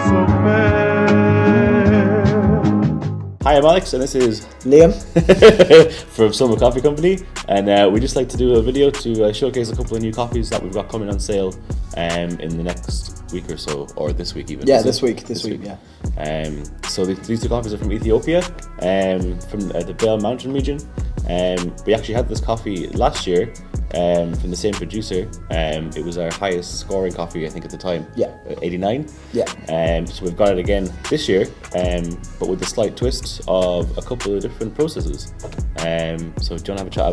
Hi, I'm Alex, and this is Liam from Soma Coffee Company, and we just like to do a video to showcase a couple of new coffees that we've got coming on sale in the next week or so, or this week even. Yeah, this week, yeah. So these two coffees are from Ethiopia, from the Bell Mountain region. We actually had this coffee last year from the same producer. It was our highest scoring coffee, I think, at the time. Yeah. 89. Yeah. So we've got it again this year, but with a slight twist of a couple of different processes. So do you want to have a chat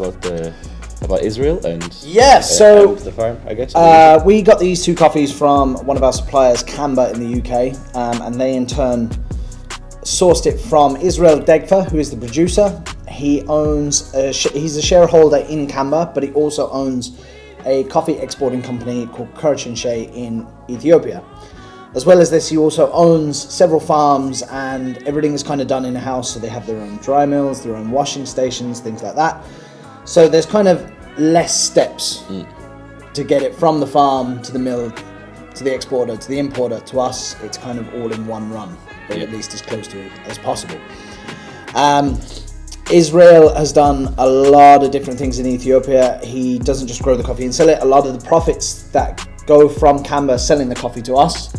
about Israel and and the farm, I guess? We got these two coffees from one of our suppliers, Canberra in the UK, and they in turn sourced it from Israel Degfa, who is the producer. He owns he's a shareholder in Canberra, but he also owns a coffee exporting company called Kirch and Shea in Ethiopia. As well as this, he also owns several farms, and everything is kind of done in-house. So they have their own dry mills, their own washing stations, things like that. So there's kind of less steps to get it from the farm to the mill, to the exporter, to the importer, to us. It's kind of all in one run, or at least as close to it as possible. Israel has done a lot of different things in Ethiopia. He doesn't just grow the coffee and sell it. A lot of the profits that go from Canberra selling the coffee to us,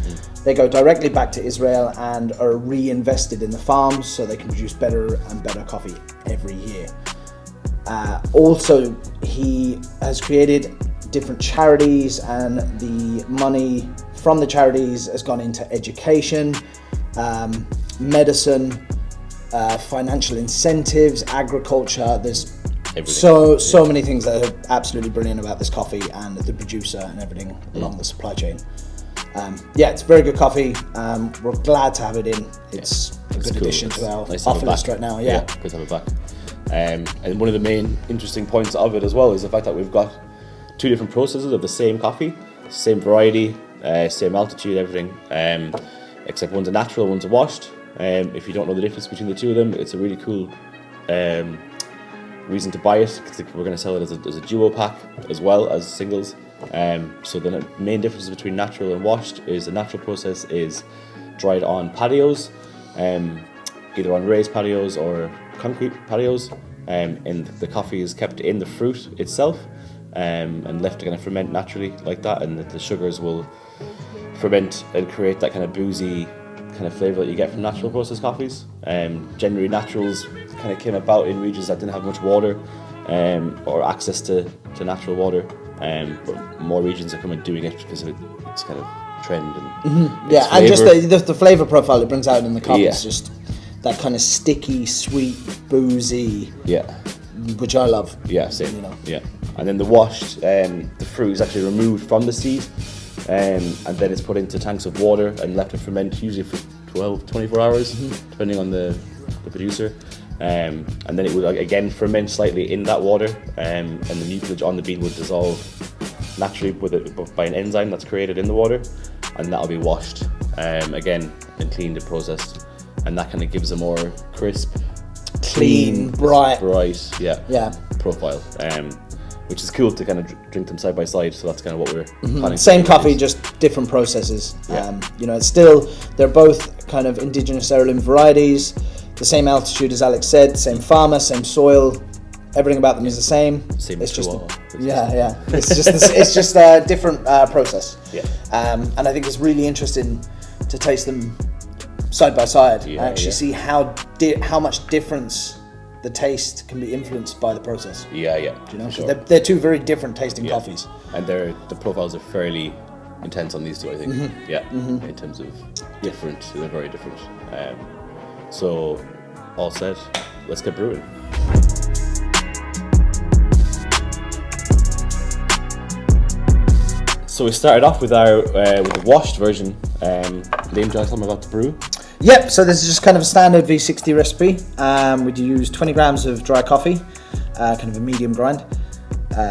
they go directly back to Israel and are reinvested in the farms so they can produce better and better coffee every year. Also, he has created different charities, and the money from the charities has gone into education, medicine, financial incentives, agriculture. There's so many things that are absolutely brilliant about this coffee and the producer and everything along the supply chain. It's very good coffee. We're glad to have it in. It's a good addition to our offer list right now. Good to have it back. And one of the main interesting points of it as well is the fact that we've got two different processes of the same coffee, same variety, same altitude, everything, except one's a natural, one's a washed. If you don't know the difference between the two of them, it's a really cool reason to buy it, because we're going to sell it as a duo pack as well as singles. So the main difference between natural and washed is the natural process is dried on patios, either on raised patios or concrete patios, and the coffee is kept in the fruit itself and left to kind of ferment naturally like that, and the sugars will ferment and create that kind of boozy kind of flavour that you get from natural processed coffees. Generally, naturals kind of came about in regions that didn't have much water or access to natural water, but more regions are coming doing it because of it's kind of trend and and just the flavour profile it brings out in the coffee is just that kind of sticky, sweet, boozy, which I love. Same. You know. And then the washed, the fruit is actually removed from the seed, and then it's put into tanks of water and left to ferment, usually for 12-24 hours, depending on the producer. And then it would again ferment slightly in that water, and the mucilage on the bean would dissolve naturally by an enzyme that's created in the water, and that'll be washed again and cleaned and processed, and that kind of gives a more crisp, clean, bright profile. Which is cool to kind of drink them side by side. So that's kind of what we're planning. Same coffee, just different processes. It's still, they're both kind of indigenous heirloom varieties. The same altitude as Alex said, same farmer, same soil. Everything about them is the same. It's just it's just a different process. And I think it's really interesting to taste them side by side and actually see how much difference the taste can be influenced by the process. Do you know? Sure. They're two very different tasting coffees. And the profiles are fairly intense on these two, I think. In terms of different, they're very different. So, all said, let's get brewing. So we started off with the washed version. Liam, do you want to tell me about the brew? Yep, so this is just kind of a standard V60 recipe. We'd use 20 grams of dry coffee, kind of a medium grind,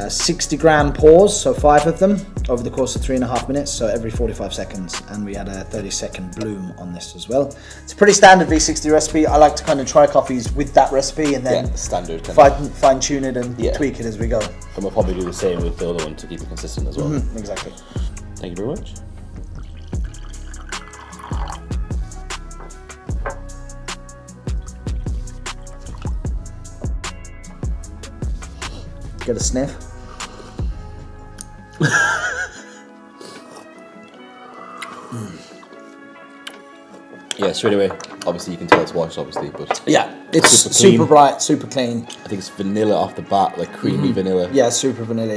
60 gram pours, so 5 of them, over the course of 3.5 minutes, so every 45 seconds, and we had a 30-second bloom on this as well. It's a pretty standard V60 recipe. I like to kind of try coffees with that recipe and then standard fine-tune it and tweak it as we go. And we'll probably do the same with the other one to keep it consistent as well. Exactly. Thank you very much. get a sniff. Yeah, straight away. Obviously, you can tell it's washed, obviously, but Yeah, it's Super super clean. bright, super clean. I think it's vanilla off the bat, like creamy vanilla. Yeah, super vanilla.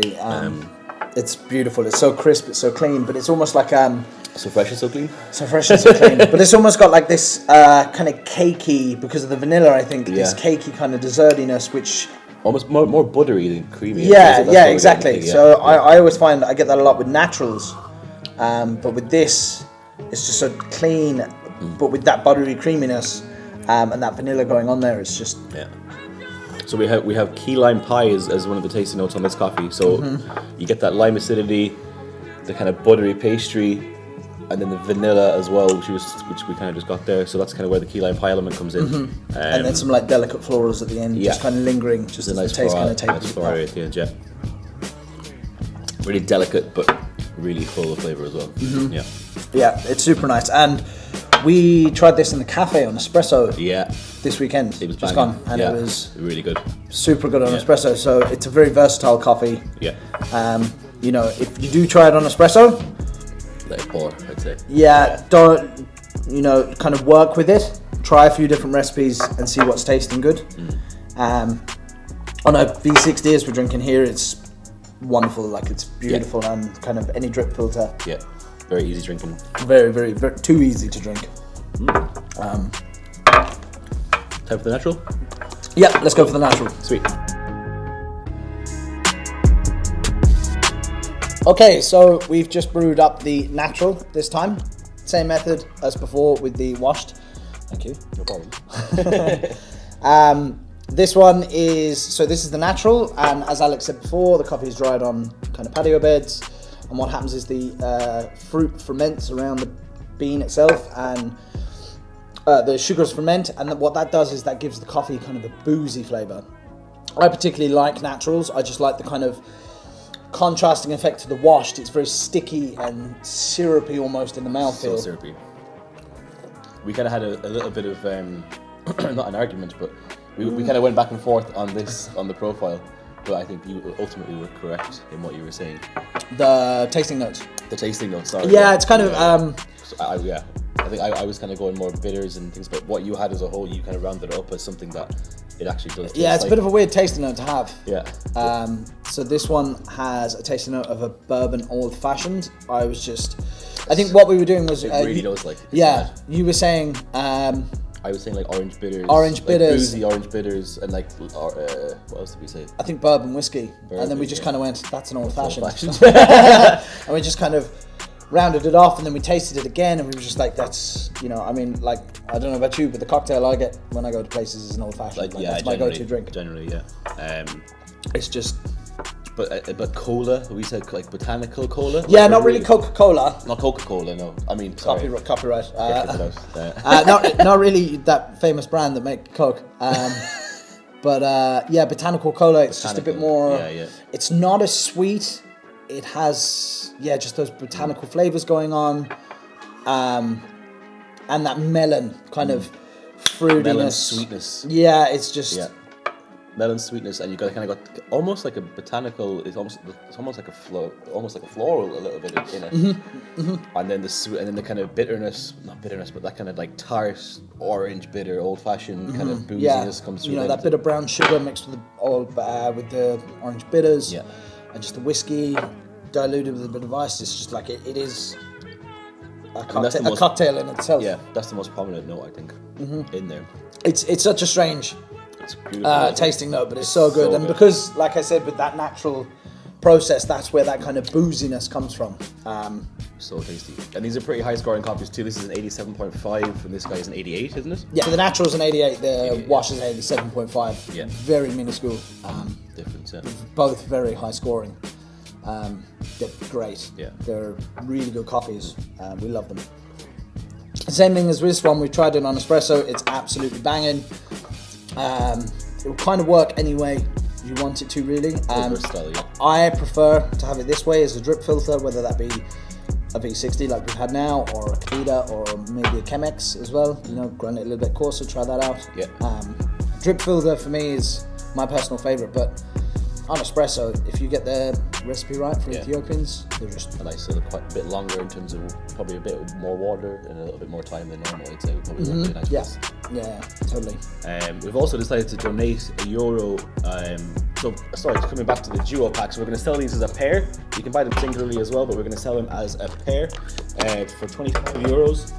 It's beautiful. It's so crisp. It's so clean, but it's almost like So fresh and so clean. so fresh and so clean. But it's almost got like this kind of cakey, because of the vanilla. I think this Yeah. cakey kind of dessertiness, which Almost more buttery than creamy. yeah, That's yeah, what we exactly. get, I think, So yeah. I always find I get that a lot with naturals, but with this, it's just so clean, but with that buttery creaminess and that vanilla going on there, it's just Yeah. So we have key lime pie as one of the tasting notes on this coffee. So you get that lime acidity, the kind of buttery pastry, and then the vanilla as well, which we kind of just got there. So that's kind of where the key lime pie element comes in. and then some like delicate florals at the end, Yeah. just kind of lingering, just a as nice the taste kind of floral, nice takes floral at the end, yeah. Really delicate, but really full of flavour as well. Yeah. Yeah, it's super nice. And we tried this in the cafe on espresso Yeah. this weekend. It was just banging. gone, and Yeah. it was really good. super good on Yeah. espresso. So it's a very versatile coffee. Yeah. You know, if you do try it on espresso, Like pour, I'd say. yeah, don't, you know, kind of work with it. Try a few different recipes and see what's tasting good. On a V60 as we're drinking here, it's wonderful. Like, it's beautiful, and kind of any drip filter, Yeah. Very easy drinking. very, very, very too easy to drink. Time for the natural? Yeah, let's go for the natural. Sweet. Okay, so we've just brewed up the natural this time. Same method as before with the washed. Thank you. No problem. This one is, this is the natural, and as Alex said before, the coffee is dried on kind of patio beds, and what happens is the fruit ferments around the bean itself, and the sugars ferment, and what that does is that gives the coffee kind of a boozy flavour. I particularly like naturals. I just like the kind of contrasting effect to the washed. It's very sticky and syrupy almost in the So mouthfeel. syrupy. We kind of had a little bit of, not an argument, but we kind of went back and forth on this, on the profile. But I think you ultimately were correct in what you were saying. The tasting notes. The tasting notes, sorry. Yeah, it's kind of So I think I was kind of going more bitters and things, but what you had as a whole, you kind of rounded it up as something that it actually does taste yeah, it's like. a bit of a weird tasting note to have. Yeah. So this one has a tasting note of a bourbon old fashioned. I think what we were doing was It really does like. It's yeah, mad. you were saying I was saying like orange bitters. Orange like bitters. boozy orange bitters, and like what else did we say? I think bourbon whiskey, and then we Bourbon, just yeah. kind of went, that's an old fashioned. Old-fashioned. And we just kind of rounded it off, and then we tasted it again, and we were just like, that's, you know, I mean, like, I don't know about you, but the cocktail I get when I go to places is an old fashioned. Like, yeah, that's my go-to drink. Generally, yeah. It's just, But cola, we said like botanical cola. yeah, like not really Coca-Cola. Not Coca-Cola, no. I mean, sorry. Copyright. Yeah, cut it out. Not really that famous brand that make Coke. But yeah, botanical cola. It's just a bit Botanical, more. yeah, yeah. It's not as sweet. It has just those botanical flavors going on, and that melon kind of fruitiness, Melon sweetness. Yeah, it's just. Yeah. Melon sweetness, and you got kind of got almost like a botanical. It's almost like a floral a little bit in it. And then the sweet, and then the kind of bitterness, not bitterness, but that kind of like tart, orange bitter, old fashioned kind of booziness comes through. You know, then. that bit of brown sugar mixed with the orange bitters. Yeah. And just the whiskey diluted with a bit of ice. It's just like it is a cocktail in itself. Yeah, that's the most prominent note I think in there. It's such a strange It's beautiful. tasting note, but it's so good. So And good. because, like I said, with that natural process, that's where that kind of booziness comes from. So tasty. And these are pretty high scoring copies too. This is an 87.5 and this guy is an 88, isn't it? Yeah, so the natural's an 88, the 88, wash is an 87.5. Yeah. Very minuscule. Difference, yeah. Both very high scoring. They're great. Yeah. They're really good coffees. We love them. Same thing as this one. We tried it on espresso. It's absolutely banging. It will kind of work any way you want it to, really. Versatile, yeah. I prefer to have it this way as a drip filter, whether that be a V60 like we've had now, or a Cleda, or maybe a Chemex as well. You know, grind it a little bit coarser, try that out. Yeah. Drip filter for me is my personal favourite, but on espresso, if you get the recipe right for Yeah. Ethiopians, they're just a nice little, quite a bit longer in terms of probably a bit more water and a little bit more time than normal. I'd say probably a really nice piece. yeah, totally. We've also decided to donate €1. Just coming back to the duo packs, we're going to sell these as a pair. You can buy them singularly as well, but we're going to sell them as a pair for €25.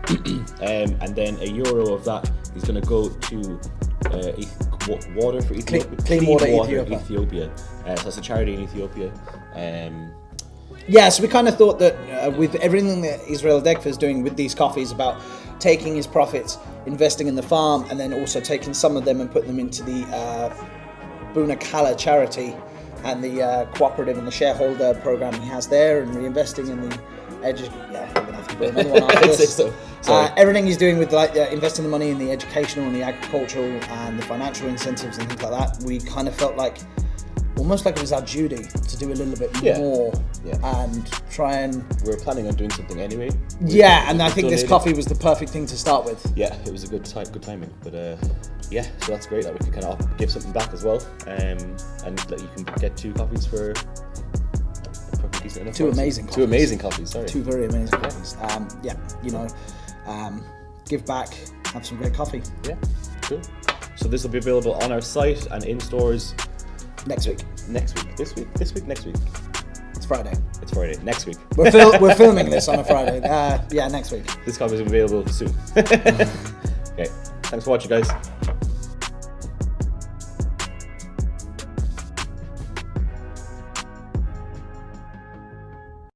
And then €1 of that is going to go to water for Ethiopia. Clean water Ethiopia. So that's a charity in Ethiopia. So we kind of thought that with everything that Israel Degfa is doing with these coffees, about taking his profits, investing in the farm, and then also taking some of them and putting them into the Buna Kala charity and the cooperative and the shareholder program he has there, and reinvesting in the we're gonna have to put another one after this. Everything he's doing with investing the money in the educational and the agricultural and the financial incentives and things like that, we kind of felt like almost like it was our duty to do a little bit more and try and... We were planning on doing something anyway. And I think this coffee was the perfect thing to start with. Yeah, it was a good timing. But so that's great that we could kind of give something back as well, and that you can get 2 coffees for decent enough. Two amazing coffees. Sorry. 2 very amazing coffees. Give back, have some great coffee. Yeah, cool. So this will be available on our site and in stores next week. Next week. Next week. It's Friday. Next week. We're filming this on a Friday. Next week. This coffee is available soon. Okay. Thanks for watching, guys.